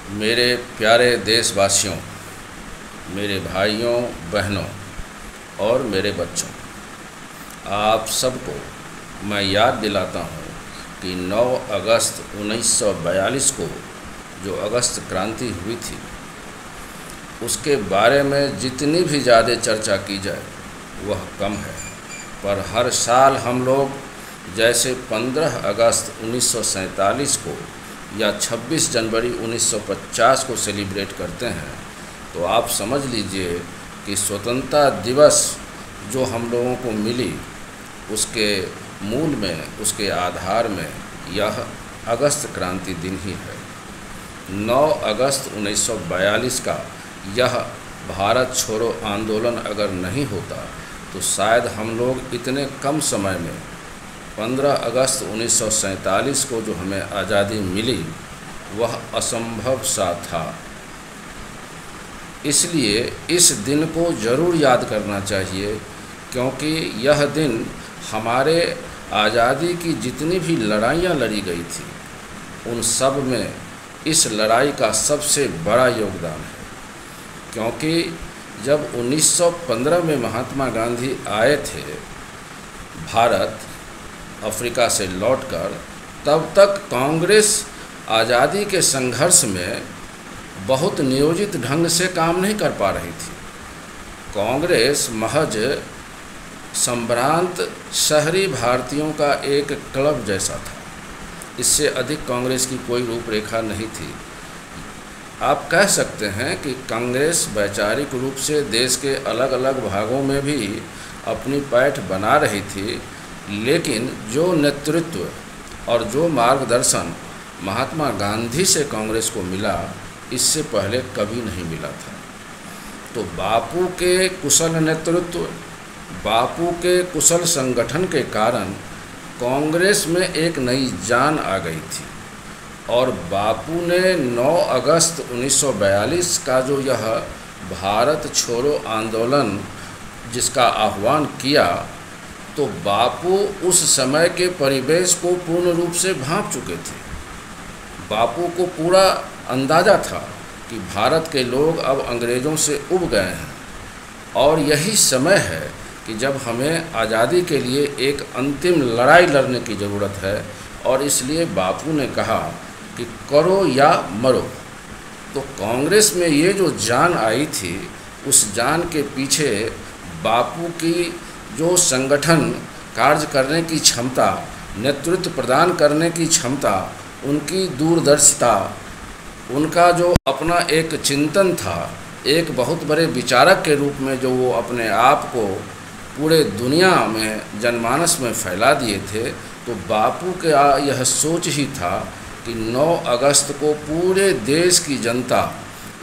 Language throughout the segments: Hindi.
मेरे प्यारे देशवासियों, मेरे भाइयों बहनों और मेरे बच्चों, आप सबको मैं याद दिलाता हूँ कि 9 अगस्त 1942 को जो अगस्त क्रांति हुई थी, उसके बारे में जितनी भी ज़्यादा चर्चा की जाए वह कम है। पर हर साल हम लोग जैसे 15 अगस्त 1947 को या 26 जनवरी 1950 को सेलिब्रेट करते हैं, तो आप समझ लीजिए कि स्वतंत्रता दिवस जो हम लोगों को मिली, उसके मूल में, उसके आधार में यह अगस्त क्रांति दिन ही है। 9 अगस्त 1942 का यह भारत छोड़ो आंदोलन अगर नहीं होता तो शायद हम लोग इतने कम समय में 15 अगस्त 1947 को जो हमें आज़ादी मिली वह असंभव सा था। इसलिए इस दिन को ज़रूर याद करना चाहिए, क्योंकि यह दिन हमारे आज़ादी की जितनी भी लड़ाइयाँ लड़ी गई थी, उन सब में इस लड़ाई का सबसे बड़ा योगदान है। क्योंकि जब 1915 में महात्मा गांधी आए थे भारत अफ्रीका से लौटकर, तब तक कांग्रेस आज़ादी के संघर्ष में बहुत नियोजित ढंग से काम नहीं कर पा रही थी। कांग्रेस महज संभ्रांत शहरी भारतीयों का एक क्लब जैसा था। इससे अधिक कांग्रेस की कोई रूपरेखा नहीं थी। आप कह सकते हैं कि कांग्रेस वैचारिक रूप से देश के अलग अलग भागों में भी अपनी पैठ बना रही थी, लेकिन जो नेतृत्व और जो मार्गदर्शन महात्मा गांधी से कांग्रेस को मिला, इससे पहले कभी नहीं मिला था। तो बापू के कुशल नेतृत्व, बापू के कुशल संगठन के कारण कांग्रेस में एक नई जान आ गई थी। और बापू ने 9 अगस्त 1942 का जो यह भारत छोड़ो आंदोलन जिसका आह्वान किया, तो बापू उस समय के परिवेश को पूर्ण रूप से भांप चुके थे। बापू को पूरा अंदाज़ा था कि भारत के लोग अब अंग्रेज़ों से उब गए हैं और यही समय है कि जब हमें आज़ादी के लिए एक अंतिम लड़ाई लड़ने की ज़रूरत है। और इसलिए बापू ने कहा कि करो या मरो। तो कांग्रेस में ये जो जान आई थी, उस जान के पीछे बापू की जो संगठन कार्य करने की क्षमता, नेतृत्व प्रदान करने की क्षमता, उनकी दूरदर्शिता, उनका जो अपना एक चिंतन था, एक बहुत बड़े विचारक के रूप में जो वो अपने आप को पूरे दुनिया में जनमानस में फैला दिए थे, तो बापू के यह सोच ही था कि 9 अगस्त को पूरे देश की जनता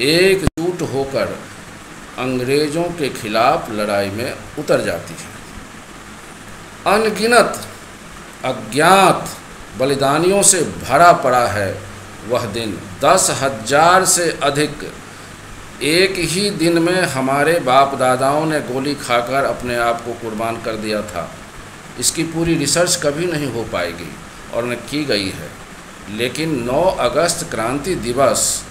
एकजुट होकर अंग्रेज़ों के खिलाफ लड़ाई में उतर जाती है। अनगिनत अज्ञात बलिदानियों से भरा पड़ा है वह दिन। 10,000 से अधिक एक ही दिन में हमारे बाप दादाओं ने गोली खाकर अपने आप को कुर्बान कर दिया था। इसकी पूरी रिसर्च कभी नहीं हो पाएगी और न की गई है। लेकिन 9 अगस्त क्रांति दिवस,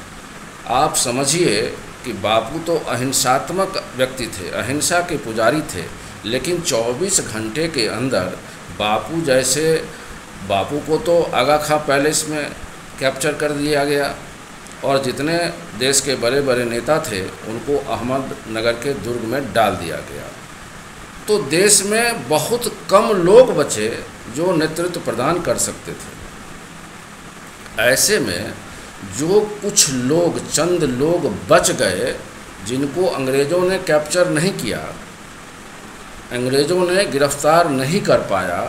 आप समझिए कि बापू तो अहिंसात्मक व्यक्ति थे, अहिंसा के पुजारी थे, लेकिन 24 घंटे के अंदर बापू को तो आगा खां पैलेस में कैप्चर कर दिया गया और जितने देश के बड़े बड़े नेता थे उनको अहमदनगर के दुर्ग में डाल दिया गया। तो देश में बहुत कम लोग बचे जो नेतृत्व प्रदान कर सकते थे। ऐसे में जो कुछ लोग, चंद लोग बच गए जिनको अंग्रेज़ों ने कैप्चर नहीं किया, अंग्रेज़ों ने गिरफ्तार नहीं कर पाया,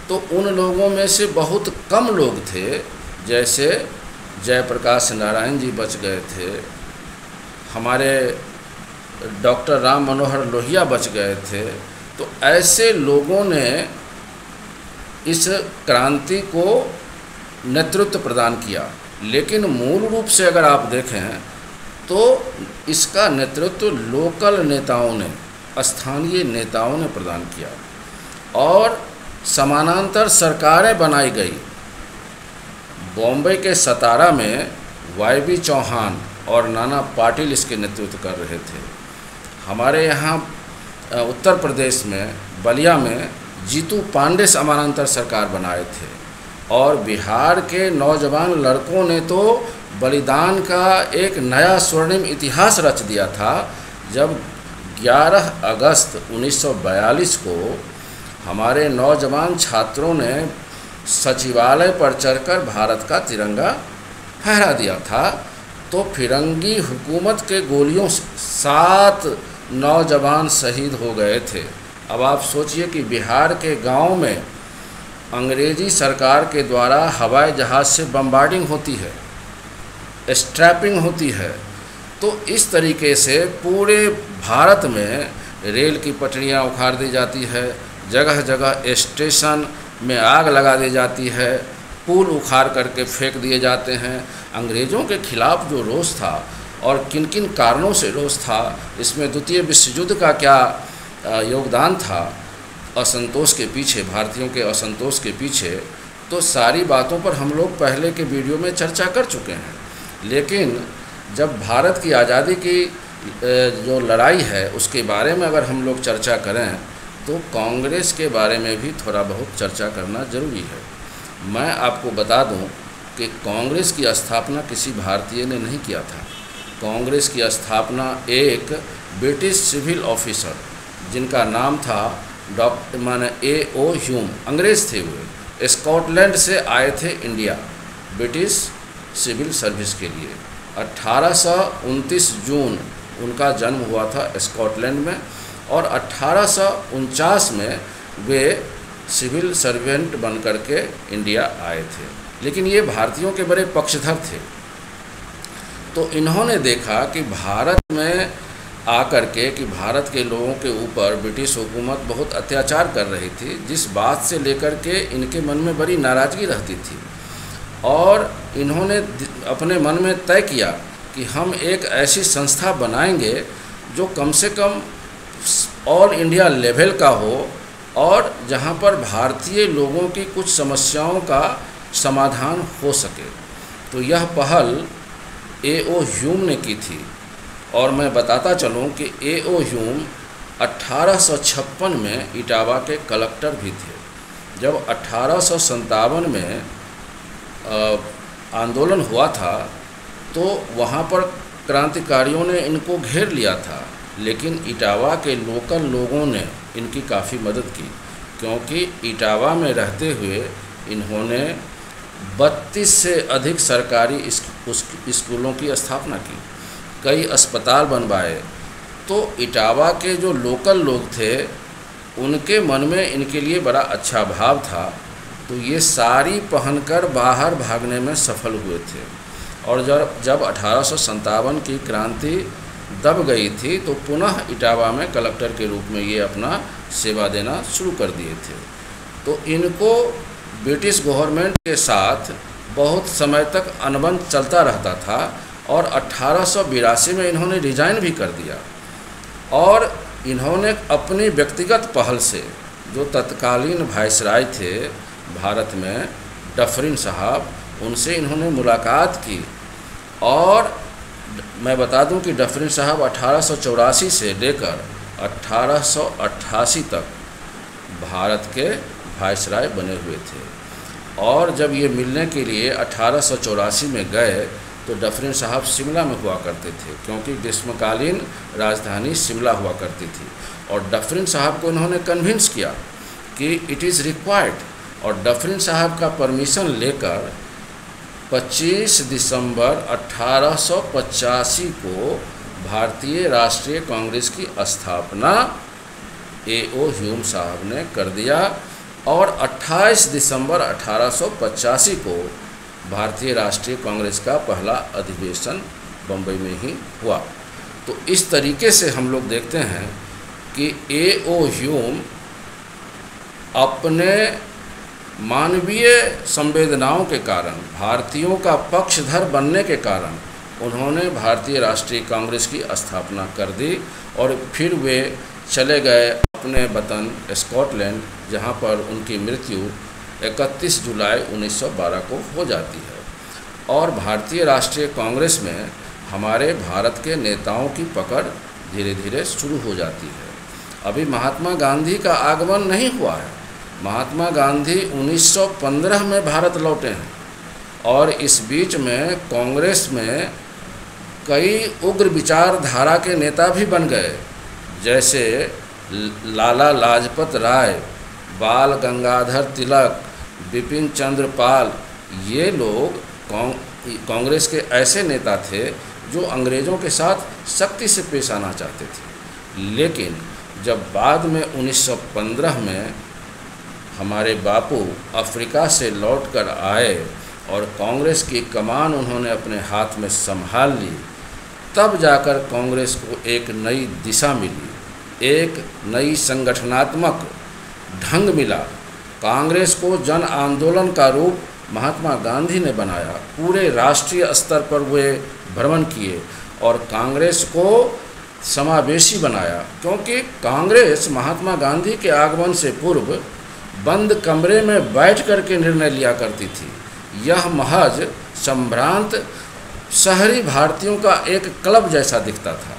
तो उन लोगों में से बहुत कम लोग थे, जैसे जयप्रकाश नारायण जी बच गए थे, हमारे डॉक्टर राम मनोहर लोहिया बच गए थे। तो ऐसे लोगों ने इस क्रांति को नेतृत्व प्रदान किया। लेकिन मूल रूप से अगर आप देखें तो इसका नेतृत्व लोकल नेताओं ने, स्थानीय नेताओं ने प्रदान किया और समानांतर सरकारें बनाई गई। बॉम्बे के सतारा में YB चौहान और नाना पाटिल इसके नेतृत्व कर रहे थे। हमारे यहाँ उत्तर प्रदेश में बलिया में जीतू पांडे समानांतर सरकार बनाए थे और बिहार के नौजवान लड़कों ने तो बलिदान का एक नया स्वर्णिम इतिहास रच दिया था जब 11 अगस्त 1942 को हमारे नौजवान छात्रों ने सचिवालय पर चढ़कर भारत का तिरंगा फहरा दिया था। तो फिरंगी हुकूमत के गोलियों से 7 नौजवान शहीद हो गए थे। अब आप सोचिए कि बिहार के गांव में अंग्रेजी सरकार के द्वारा हवाई जहाज़ से बम्बार्डिंग होती है, स्ट्रैपिंग होती है। तो इस तरीके से पूरे भारत में रेल की पटरियां उखाड़ दी जाती है, जगह जगह स्टेशन में आग लगा दी जाती है, पुल उखाड़ करके फेंक दिए जाते हैं। अंग्रेज़ों के खिलाफ जो रोष था और किन किन कारणों से रोष था, इसमें द्वितीय विश्व युद्ध का क्या योगदान था असंतोष के पीछे, भारतीयों के असंतोष के पीछे, तो सारी बातों पर हम लोग पहले के वीडियो में चर्चा कर चुके हैं। लेकिन जब भारत की आज़ादी की जो लड़ाई है उसके बारे में अगर हम लोग चर्चा करें तो कांग्रेस के बारे में भी थोड़ा बहुत चर्चा करना ज़रूरी है। मैं आपको बता दूं कि कांग्रेस की स्थापना किसी भारतीय ने नहीं किया था। कांग्रेस की स्थापना एक ब्रिटिश सिविल ऑफिसर जिनका नाम था A.O. ह्यूम, अंग्रेज़ थे, वो स्कॉटलैंड से आए थे इंडिया ब्रिटिश सिविल सर्विस के लिए। 1829 जून उनका जन्म हुआ था स्कॉटलैंड में और 1849 में वे सिविल सर्वेंट बन करके इंडिया आए थे। लेकिन ये भारतीयों के बड़े पक्षधर थे। तो इन्होंने देखा कि भारत में आकर के कि भारत के लोगों के ऊपर ब्रिटिश हुकूमत बहुत अत्याचार कर रही थी, जिस बात से लेकर के इनके मन में बड़ी नाराज़गी रहती थी। और इन्होंने अपने मन में तय किया कि हम एक ऐसी संस्था बनाएंगे जो कम से कम ऑल इंडिया लेवल का हो और जहां पर भारतीय लोगों की कुछ समस्याओं का समाधान हो सके। तो यह पहल A.O. ह्यूम ने की थी। और मैं बताता चलूं कि A.O. ह्यूम 1856 में इटावा के कलेक्टर भी थे। जब 1857 में आंदोलन हुआ था तो वहाँ पर क्रांतिकारियों ने इनको घेर लिया था, लेकिन इटावा के लोकल लोगों ने इनकी काफ़ी मदद की, क्योंकि इटावा में रहते हुए इन्होंने 32 से अधिक सरकारी स्कूलों की स्थापना की, कई अस्पताल बनवाए। तो इटावा के जो लोकल लोग थे उनके मन में इनके लिए बड़ा अच्छा भाव था। तो ये साड़ी पहनकर बाहर भागने में सफल हुए थे। और जब 1857 की क्रांति दब गई थी तो पुनः इटावा में कलेक्टर के रूप में ये अपना सेवा देना शुरू कर दिए थे। तो इनको ब्रिटिश गवर्नमेंट के साथ बहुत समय तक अनबन चलता रहता था और 1882 में इन्होंने रिजाइन भी कर दिया। और इन्होंने अपनी व्यक्तिगत पहल से जो तत्कालीन वायसराय थे भारत में, डफरिन साहब, उनसे इन्होंने मुलाकात की। और मैं बता दूं कि डफरिन साहब 1884 से लेकर 1888 तक भारत के वायसराय बने हुए थे। और जब ये मिलने के लिए 1884 में गए तो डफरिन साहब शिमला में हुआ करते थे, क्योंकि ग्रीष्मकालीन राजधानी शिमला हुआ करती थी। और डफरिन साहब को इन्होंने कन्विंस किया कि इट इज़ रिक्वायर्ड, और डफरिन साहब का परमिशन लेकर 25 दिसंबर 1885 को भारतीय राष्ट्रीय कांग्रेस की स्थापना A.O. ह्यूम साहब ने कर दिया। और 28 दिसंबर 1885 को भारतीय राष्ट्रीय कांग्रेस का पहला अधिवेशन बम्बई में ही हुआ। तो इस तरीके से हम लोग देखते हैं कि A.O. ह्यूम अपने मानवीय संवेदनाओं के कारण, भारतीयों का पक्षधर बनने के कारण उन्होंने भारतीय राष्ट्रीय कांग्रेस की स्थापना कर दी। और फिर वे चले गए अपने वतन स्कॉटलैंड, जहां पर उनकी मृत्यु 31 जुलाई 1912 को हो जाती है। और भारतीय राष्ट्रीय कांग्रेस में हमारे भारत के नेताओं की पकड़ धीरे धीरे शुरू हो जाती है। अभी महात्मा गांधी का आगमन नहीं हुआ है। महात्मा गांधी 1915 में भारत लौटे हैं और इस बीच में कांग्रेस में कई उग्र विचारधारा के नेता भी बन गए, जैसे लाला लाजपत राय, बाल गंगाधर तिलक, बिपिन चंद्र पाल। ये लोग कांग्रेस के ऐसे नेता थे जो अंग्रेज़ों के साथ सख्ती से पेश आना चाहते थे। लेकिन जब बाद में 1915 में हमारे बापू अफ्रीका से लौटकर आए और कांग्रेस की कमान उन्होंने अपने हाथ में संभाल ली, तब जाकर कांग्रेस को एक नई दिशा मिली, एक नई संगठनात्मक ढंग मिला। कांग्रेस को जन आंदोलन का रूप महात्मा गांधी ने बनाया। पूरे राष्ट्रीय स्तर पर वे भ्रमण किए और कांग्रेस को समावेशी बनाया, क्योंकि कांग्रेस महात्मा गांधी के आगमन से पूर्व बंद कमरे में बैठ कर के निर्णय लिया करती थी। यह महज संभ्रांत शहरी भारतीयों का एक क्लब जैसा दिखता था।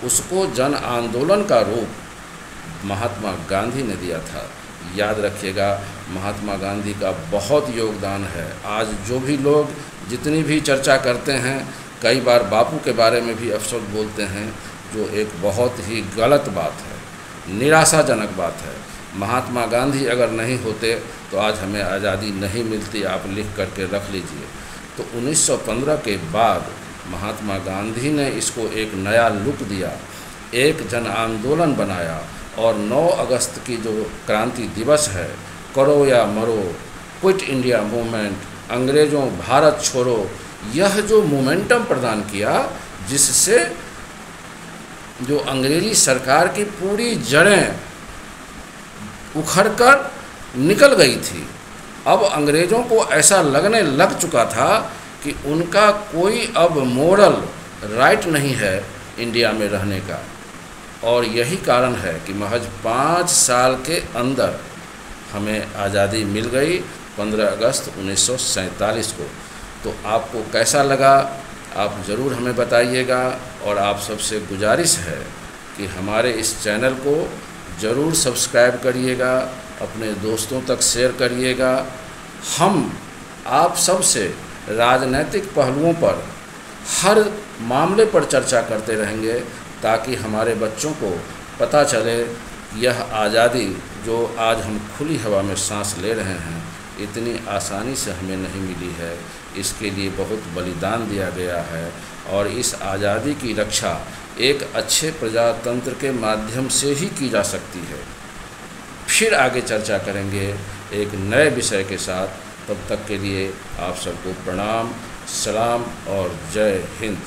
उसको जन आंदोलन का रूप महात्मा गांधी ने दिया था। याद रखिएगा, महात्मा गांधी का बहुत योगदान है। आज जो भी लोग जितनी भी चर्चा करते हैं, कई बार बापू के बारे में भी अपशब्द बोलते हैं, जो एक बहुत ही गलत बात है, निराशाजनक बात है। महात्मा गांधी अगर नहीं होते तो आज हमें आज़ादी नहीं मिलती। आप लिख करके रख लीजिए। तो 1915 के बाद महात्मा गांधी ने इसको एक नया लुक दिया, एक जन आंदोलन बनाया और 9 अगस्त की जो क्रांति दिवस है, करो या मरो, क्विट इंडिया मूवमेंट, अंग्रेज़ों भारत छोड़ो, यह जो मोमेंटम प्रदान किया, जिससे जो अंग्रेज़ी सरकार की पूरी जड़ें उखड़कर निकल गई थी। अब अंग्रेज़ों को ऐसा लगने लग चुका था कि उनका कोई अब मोरल राइट नहीं है इंडिया में रहने का। और यही कारण है कि महज 5 साल के अंदर हमें आज़ादी मिल गई, 15 अगस्त 1947 को। तो आपको कैसा लगा आप ज़रूर हमें बताइएगा। और आप सबसे गुजारिश है कि हमारे इस चैनल को ज़रूर सब्सक्राइब करिएगा, अपने दोस्तों तक शेयर करिएगा। हम आप सबसे राजनीतिक पहलुओं पर हर मामले पर चर्चा करते रहेंगे, ताकि हमारे बच्चों को पता चले यह आज़ादी जो आज हम खुली हवा में सांस ले रहे हैं, इतनी आसानी से हमें नहीं मिली है। इसके लिए बहुत बलिदान दिया गया है और इस आज़ादी की रक्षा एक अच्छे प्रजातंत्र के माध्यम से ही की जा सकती है। फिर आगे चर्चा करेंगे एक नए विषय के साथ। तब तक के लिए आप सबको प्रणाम, सलाम और जय हिंद।